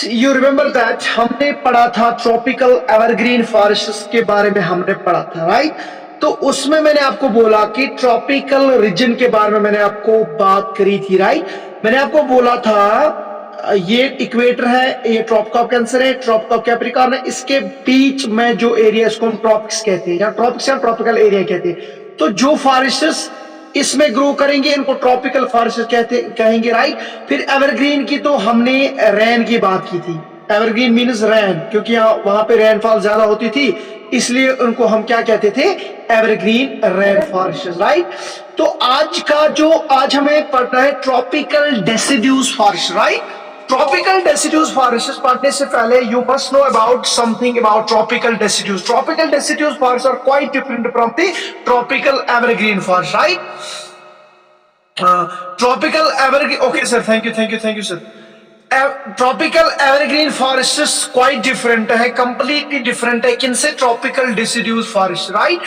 You remember that हमने पढ़ा था ट्रॉपिकल एवरग्रीन फॉरेस्ट के बारे में हमने पढ़ा था, राइट? तो उसमें मैंने आपको बोला कि ट्रॉपिकल रीजन के बारे में मैंने आपको बात करी थी, राइट? मैंने आपको बोला था ये इक्वेटर है, ये ट्रॉपिक ऑफ कैंसर है, ट्रॉपिक ऑफ कैप्रिकॉर्न है, इसके बीच में जो एरिया इसको हम ट्रॉपिक्स कहते हैं या ट्रॉपिक्स या ट्रॉपिकल एरिया कहते हैं। तो जो फॉरेस्ट्स इसमें ग्रो करेंगे इनको ट्रॉपिकल फॉरेस्ट कहते कहेंगे, राइट? फिर एवरग्रीन की तो हमने रेन की बात की थी। एवरग्रीन मीन्स रेन, क्योंकि वहां पे रेनफॉल ज्यादा होती थी, इसलिए उनको हम क्या कहते थे? Evergreen rain forest, right? तो आज हमें पढ़ना है tropical deciduous forest, right? Tropical deciduous forest पढ़ने से पहले you must know about something about tropical deciduous. Tropical deciduous forest are quite different from the tropical evergreen forest, right? Tropical evergreen, okay sir, thank you sir. Tropical evergreen forest quite different है, completely different है किनसे? Tropical deciduous forest, right?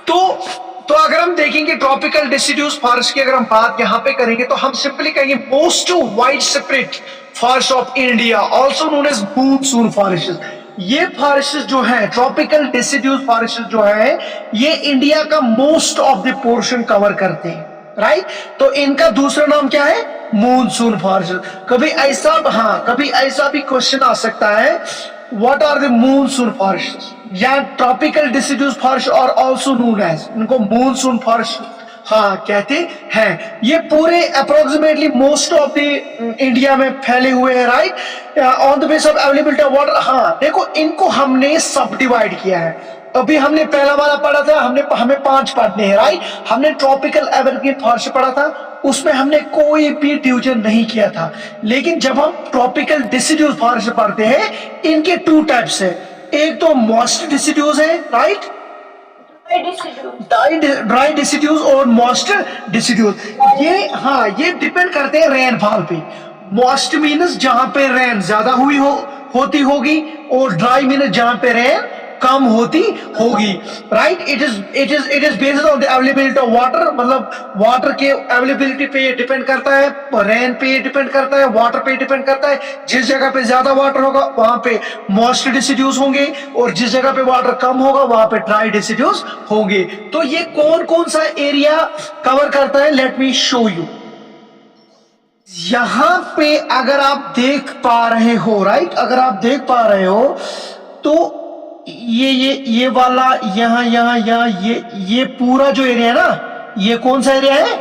तो अगर हम देखेंगे tropical deciduous forest की अगर हम बात यहां पे करेंगे तो हम सिंपली कहेंगे most wide spread forest of India, also known as monsoon forest. ये फॉरेस्ट जो है, ट्रॉपिकल डेसिड्यूज फॉरेस्ट जो है, ये इंडिया का most of the portion cover करते हैं, राइट? तो इनका दूसरा नाम क्या है? Monsoon forest. कभी ऐसा भी क्वेश्चन आ सकता है, what are the monsoon forest या ट्रॉपिकल डेसिड्यूज फॉरेस्ट और ऑल्सो नोन एज, इनको मूनसून फॉरेस्ट कहते हैं। ये पूरे approximately most of the India में फैले हुए हैं, right? On the base of availability of water. देखो, इनको हमने सब डिवाइड किया है। अभी हमने पहला वाला पढ़ा था, हमें 5 पढ़ने हैं, राइट? हमने ट्रॉपिकल एवरग्रीन फॉरेस्ट पढ़ा था, उसमें हमने कोई भी डिवीजन नहीं किया था। लेकिन जब हम ट्रॉपिकल डिसिड्यूज फॉरेस्ट पढ़ते हैं, इनके 2 टाइप्स है। एक तो मॉइस्ट डिसिड्यूज है, राइट? ड्राई डिसिड्यूज और मॉइस्ट डिसिड्यूज। ये डिपेंड करते हैं रेनफॉल पे। मॉइस्ट मीन्स जहां पे रेन ज्यादा होती होगी, और ड्राई मीन्स जहां पे रेन कम होती होगी, right? It is based on the availability of water, मतलब वाटर के अवेलेबिलिटी पे ये डिपेंड करता है, रेन पे ये डिपेंड करता है, वाटर पे डिपेंड करता है। जिस जगह पे ज्यादा वाटर होगा वहां पे मॉइस्ट डिसिड्यूज होंगे, और जिस जगह पे वाटर कम होगा वहां पे ड्राई डिसिड्यूज होंगे। तो ये कौन कौन सा एरिया कवर करता है, लेट मी शो यू। यहां पे अगर आप देख पा रहे हो, राइट? अगर आप देख पा रहे हो तो ये वाला यहाँ ये पूरा जो एरिया है ना, ये कौन सा एरिया है?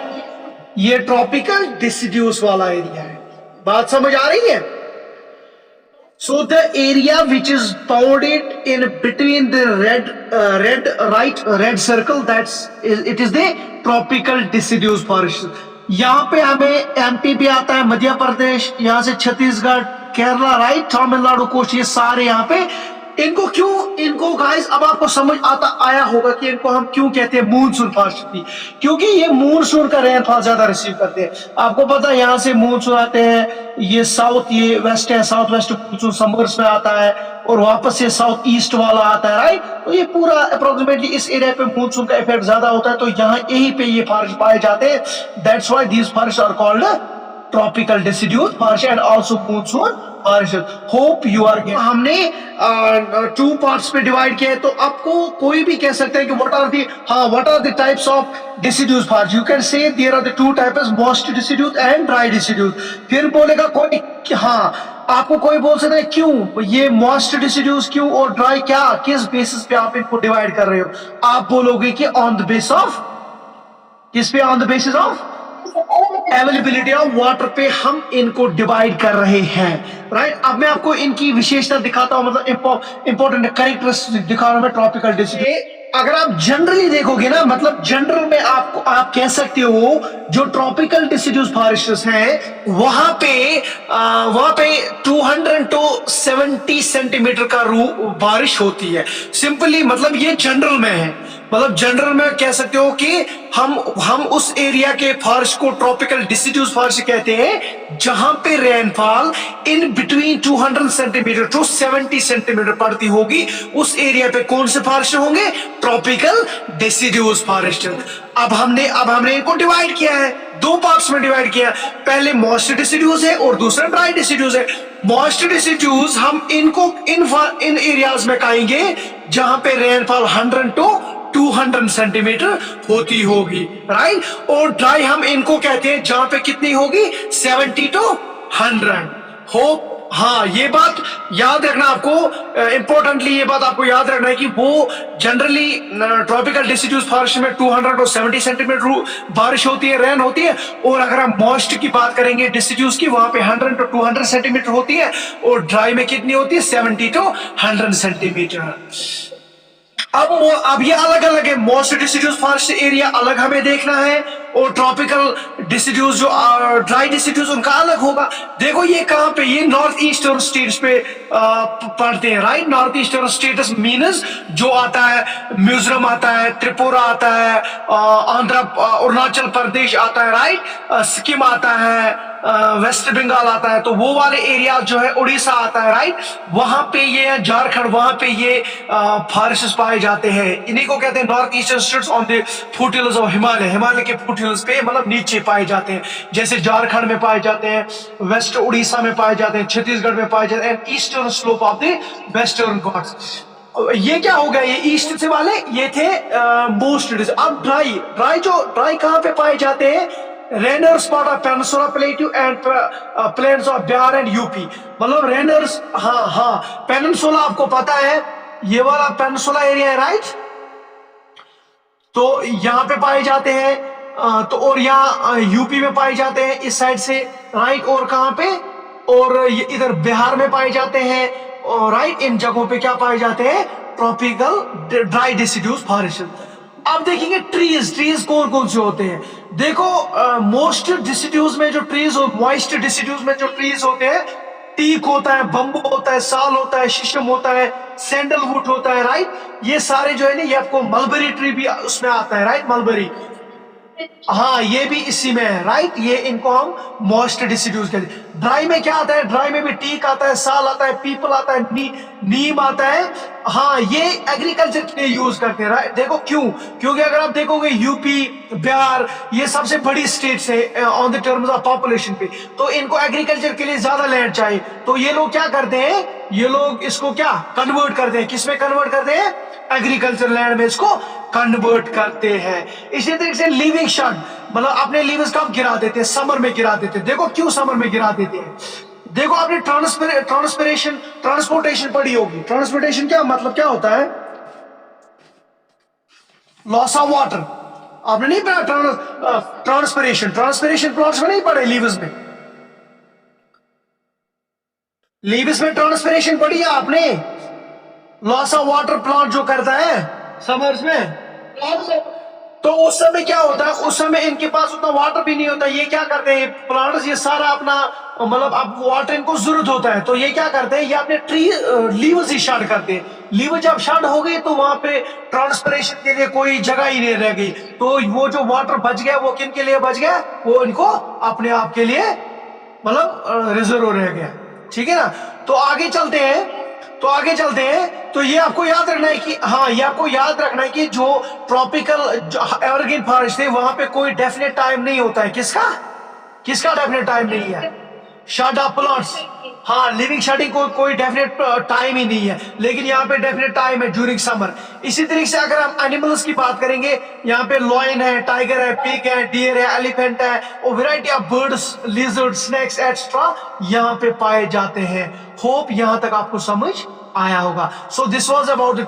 ये ट्रॉपिकल डिसिड्यूज वाला एरिया है। बात समझ आ रही है? So the area which is bounded in between the red circle, that's it is the tropical deciduous forest. यहाँ पे हमें एमपी भी आता है, मध्य प्रदेश, यहाँ से छत्तीसगढ़, केरला, राइट? तमिलनाडु, कोस्ट, ये सारे यहाँ पे। इनको गाइस अब आपको समझ आया होगा कि इनको हम क्यों कहते हैं मूनसून फॉरेस्ट, क्योंकि ये मूनसून का रेनफॉल ज्यादा रिसीव करते हैं। आपको पता है यहाँ से मूनसून आते हैं, ये साउथ, ये वेस्ट है, साउथ वेस्ट मूनसून समर्स में आता है, और वापस से साउथ ईस्ट वाला आता है, राइट? तो ये पूरा अप्रोक्सीमेटली इस एरिया पे मूनसून का इफेक्ट ज्यादा होता है, तो यहाँ यही पे ये फॉरेस्ट पाए जाते हैं। That's why these forest are called tropical deciduous forest and also monsoon forest. Hope you are getting. हमने 2 पार्ट्स में डिवाइड किया है, तो आपको कोई भी कह सकता है कि what are the types of deciduous forest. You can say there are the 2 types, moist deciduous and dry deciduous. फिर बोलेगा कोई, आपको कोई बोल सकता है क्यों ये मॉइस्ट डिसिड्यूज क्यों और ड्राई, क्या किस बेसिस पे आप इनको डिवाइड कर रहे हो? आप बोलोगे कि ऑन द बेस ऑफ, किस पे? On the basis of availability of water पे हम इनको डिवाइड कर रहे हैं, राइट? अब मैं आपको इनकी विशेषता दिखाता हूं, मतलब इंपॉर्टेंट कैरेक्टरिस्टिक दिखा रहा हूं मैं ट्रॉपिकल डिसिड्यूज। अगर आप जनरली देखोगे ना, मतलब जनरल में आप कह सकते हो जो ट्रॉपिकल डिसिड्यूज फॉरेस्ट हैं वहां पे 200 to 70 सेंटीमीटर का बारिश होती है। सिंपली मतलब ये जनरल में है, मतलब जनरल में कह सकते हो कि हम उस एरिया के फॉरेस्ट को ट्रॉपिकल डिसिड्यूज फॉरेस्ट कहते हैं जहां पे rainfall in between 200 centimetre to 70 centimetre पड़ती होगी। उस एरिया पे कौन से फॉरेस्ट होंगे? Tropical deciduous forest. अब हमने इनको डिवाइड किया है, 2 पार्ट्स में डिवाइड किया। पहले मॉइस्ट डिसिड्यूज है और दूसरा ड्राई डिसिड्यूज है। मॉइस्ट डिसिड्यूज हम इनको इन एरियाज में पाएंगे जहां पे रेनफॉल 100 to 200 सेंटीमीटर होती होगी, राइट। और ड्राई हम इनको कहते हैं जहां पे कितनी होगी 70 to 100। होप हाँ ये बात याद रखना आपको, इंपॉर्टेंटली ये बात आपको याद रखना है कि वो जनरली ट्रॉपिकल डिसिड्यूज फॉरेस्ट में 200 to 70 सेंटीमीटर बारिश होती है, रेन होती है। और अगर हम मॉइस्ट की बात करेंगे डिसिड्यूज की, वहां पे 100 to 200 सेंटीमीटर होती है। और ड्राई में कितनी होती है 70 to 100 सेंटीमीटर। अब ये अलग अलग है, मॉइस्ट डिसिड्यूज फॉरेस्ट एरिया अलग हमें देखना है, और ट्रॉपिकल डिसिड्यूज जो ड्राई डिसिड्यूज उनका अलग होगा। देखो ये कहां पे, ये नॉर्थ ईस्टर्न स्टेट्स पे पढ़ते हैं, right. North eastern states means जो आता है मिजोरम आता है, त्रिपुरा आता है, आंध्र अरुणाचल प्रदेश आता है, राइट, सिक्किम आता है, वेस्ट बंगाल आता है। तो वो वाले एरिया जो है, उड़ीसा आता है, राइट, वहां पे ये झारखंड, वहां पे ये फॉरेस्ट पाए जाते हैं। इन्हीं को कहते हैं north eastern states on the foot hills of Himalaya, Himalaya के फुट हिल्स पे मतलब नीचे पाए जाते हैं। जैसे झारखंड में पाए जाते हैं, वेस्ट उड़ीसा में पाए जाते हैं, छत्तीसगढ़ में पाए जाते हैं, eastern slope of the western Ghats. ये क्या हो गया, ये ईस्ट से वाले ये थे मोस्ट। अब ड्राई कहां पे पाए जाते हैं, rainers part of peninsula plateau and plains of Bihar and UP. मतलब रेनर्स, हाँ पेनिनसुला आपको पता है, ये वाला पेनिनसुला एरिया है, राइट। तो यहाँ पे पाए जाते हैं, तो और यहाँ यूपी में पाए जाते हैं इस साइड से, राइट। और कहाँ पे, और इधर बिहार में पाए जाते हैं, और राइट इन जगहों पे क्या पाए जाते हैं, ट्रॉपिकल ड्राई डिसिड्यूज फॉरेस्ट। अब देखेंगे ट्रीज कौन कौन से होते हैं। देखो मोस्ट डिसिड्यूज में जो ट्रीज हो, मॉइस्ट डिसिड्यूज में जो ट्रीज होते हैं, टीक होता है, बम्बू होता है, साल होता है, शीशम होता है, सैंडलवुड होता है, राइट। ये सारे जो है ना, ये आपको मलबरी ट्री भी उसमें आता है, राइट, मलबरी, हाँ ये भी इसी में है, राइट। ये इनको हम मॉइस्ट डिसिड्यूज कहते हैं। ड्राई में क्या आता है, ड्राई में भी टीक आता है, साल आता है, पीपल आता है, नीम आता है। हाँ ये एग्रीकल्चर के लिए यूज करते हैं, राइट। देखो क्यों, क्योंकि अगर आप देखोगे यूपी बिहार ये सबसे बड़ी स्टेट्स है on the terms of population पे, तो इनको एग्रीकल्चर के लिए ज्यादा लैंड चाहिए। तो ये लोग क्या करते हैं, ये लोग इसको क्या कन्वर्ट करते हैं, किसमें कन्वर्ट करते हैं, एग्रीकल्चर लैंड में इसको कन्वर्ट करते हैं। इसी तरीके से लिविंग शॉट, मतलब अपने लीव्स कब गिरा देते हैं, समर में गिरा देते हैं। देखो क्यों समर में गिरा देते हैं, देखो आपने ट्रांसपोर्टेशन पढ़ी होगी। ट्रांसपोर्टेशन क्या मतलब, क्या होता है, लॉस ऑफ वाटर। आपने नहीं पढ़ा ट्रांसपिरेशन प्लॉट्स में नहीं पढ़े, लीव्स में ट्रांसपिरेशन पढ़ी है आपने। लॉस ऑफ वाटर प्लांट जो करता है समर्स में, तो उस समय क्या होता है, उस समय इनके पास उतना वाटर भी नहीं होता। ये क्या करते हैं प्लांट्स, ये सारा अपना मतलब अब वाटर इनको जरूरत होता है, तो ये क्या करते हैं, ये अपने ट्री लीव्स ही शॉर्ट करते हैं। लीवर जब शॉर्ट हो गई तो वहां पे ट्रांसपिरेशन के लिए कोई जगह ही नहीं रह गई, तो वो जो वाटर बच गया वो किन के लिए बच गया, वो इनको अपने आप के लिए मतलब रिजर्व रह गया, ठीक है ना। तो आगे चलते हैं, तो ये आपको याद रखना है कि हाँ, ये आपको याद रखना है कि जो ट्रॉपिकल एवरग्रीन फॉरेस्ट है वहां पे कोई डेफिनेट टाइम नहीं होता है। किसका डेफिनेट टाइम नहीं है, शट ऑफ प्लांट्स, हाँ लिविंग शटिंग को कोई डेफिनेट टाइम ही नहीं है, लेकिन यहाँ पे डेफिनेट टाइम है ड्यूरिंग समर। इसी तरीके से अगर हम एनिमल्स की बात करेंगे, यहाँ पे लॉयन है, टाइगर है, पिग है, डियर है, एलिफेंट है, और variety of birds, lizard, snakes extra यहाँ पे पाए जाते हैं। होप यहाँ तक आपको समझ आया होगा। So this was about the